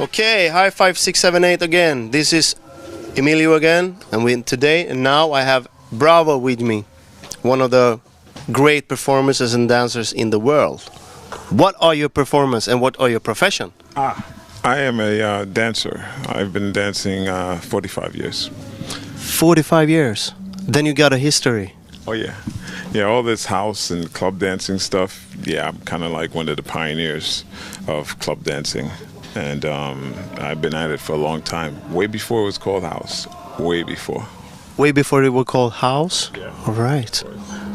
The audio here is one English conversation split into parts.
Okay, hi 5678 again. This is Emilio again, and now I have Bravo with me, one of the great performers and dancers in the world. What are your performance and what are your profession? I am a dancer. I've been dancing 45 years. 45 years. Then you got a history. Oh yeah, yeah. All this house and club dancing stuff. Yeah, I'm kind of like one of the pioneers of club dancing, and I've been at it for a long time. Way before it was called house. Way before. Way before it was called house. Yeah. All right.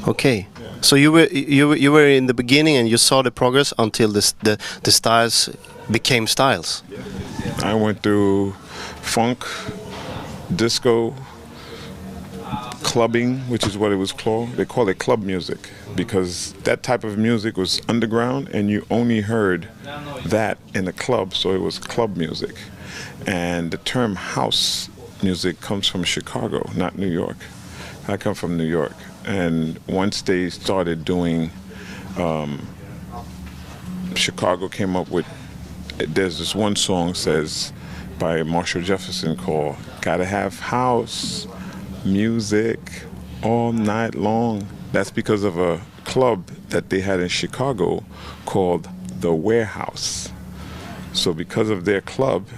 Okay. So you were in the beginning and you saw the progress until the styles became styles. I went through funk, disco, clubbing, which is what it was called. They call it club music because that type of music was underground and you only heard that in the club, so it was club music. And the term house music comes from Chicago, not New York. I come from New York. And once they started doing, Chicago came up with, there's this one song says by Marshall Jefferson called "Gotta Have House Music All Night Long." That's because of a club that they had in Chicago called The Warehouse. So because of their club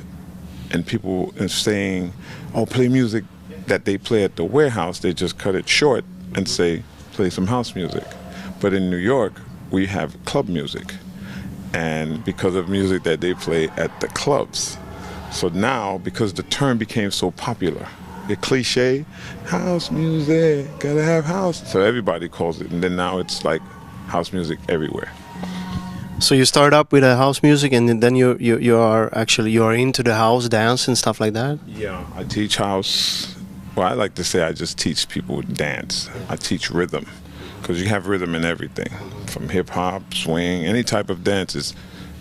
and people saying, oh, play music that they play at the Warehouse, they just cut it short and say, play some house music. But in New York, we have club music. And because of music that they play at the clubs. So now, because the term became so popular, the cliche, house music, gotta have house. So everybody calls it. And then now it's like house music everywhere. So you start up with a house music and then you are into the house dance and stuff like that? Yeah, I teach house. Well, I like to say I just teach people dance. I teach rhythm, because you have rhythm in everything. From hip-hop, swing, any type of dances,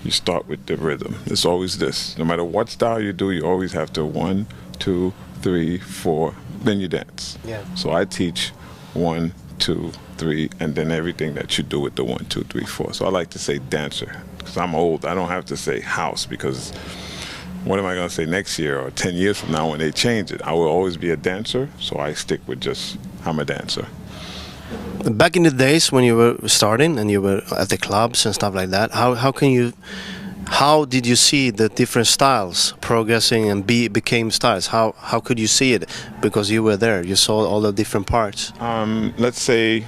you start with the rhythm. It's always this. No matter what style you do, you always have to 1, 2, 3, 4, then you dance. Yeah. So I teach 1, 2, 3, and then everything that you do with the 1, 2, 3, 4. So I like to say dancer, because I'm old. I don't have to say house, because what am I going to say next year or 10 years from now when they change it? I will always be a dancer, so I stick with just, I'm a dancer. Back in the days when you were starting and you were at the clubs and stuff like that, how did you see the different styles progressing and became styles? How could you see it? Because you were there, you saw all the different parts. Let's say,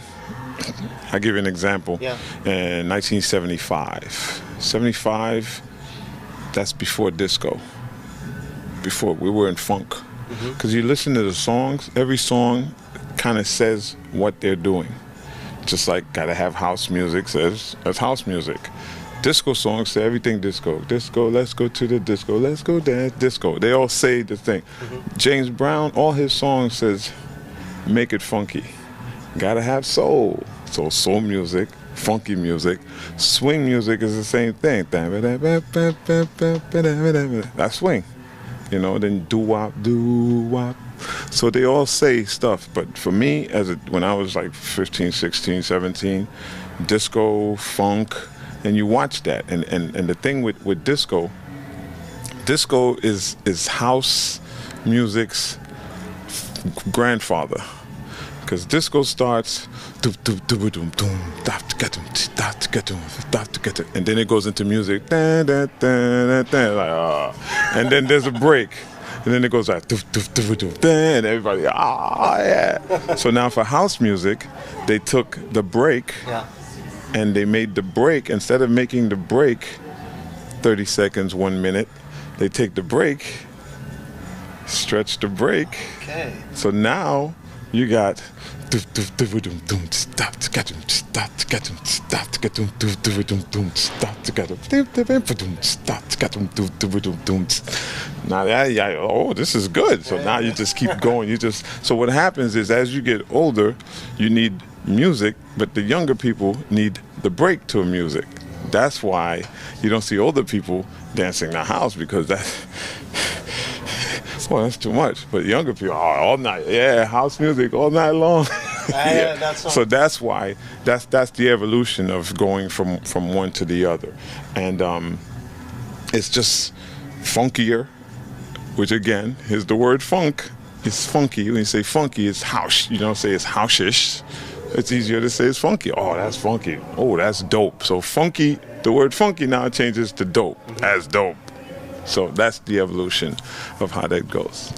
I'll give you an example. Yeah. In 1975. 75, that's before disco. Before we were in funk. Because you listen to the songs, every song kind of says what they're doing. Just like Gotta Have House Music says that's house music. Disco songs say everything disco. Disco, let's go to the disco, let's go dance, disco. They all say the thing. James Brown, all his songs says make it funky. Gotta have soul. So soul music, funky music. Swing music is the same thing. That's swing. You know, then doo-wop, doo-wop. So they all say stuff, but for me, when I was like 15, 16, 17, disco, funk, and you watch that, and the thing with disco is house music's grandfather, because disco starts, and then it goes into music, and then there's a break. And then it goes like, and everybody, yeah. So now for house music, they took the break, and they made the break, instead of making the break 30 seconds, 1 minute, they take the break, stretch the break. Okay. So now you got, now oh, this is good. So now you just keep going. So what happens is, as you get older, you need music, but the younger people need the break to music. That's why you don't see older people dancing the house, because well, that's too much. But younger people, all night, house music all night long. So that's why, that's the evolution of going from one to the other. And it's just funkier, which again is the word funk. It's funky. When you say funky, it's house. You don't say it's house-ish. It's easier to say it's funky. Oh, that's funky. Oh, that's dope. So funky, the word funky now changes to dope, as dope. So that's the evolution of how that goes.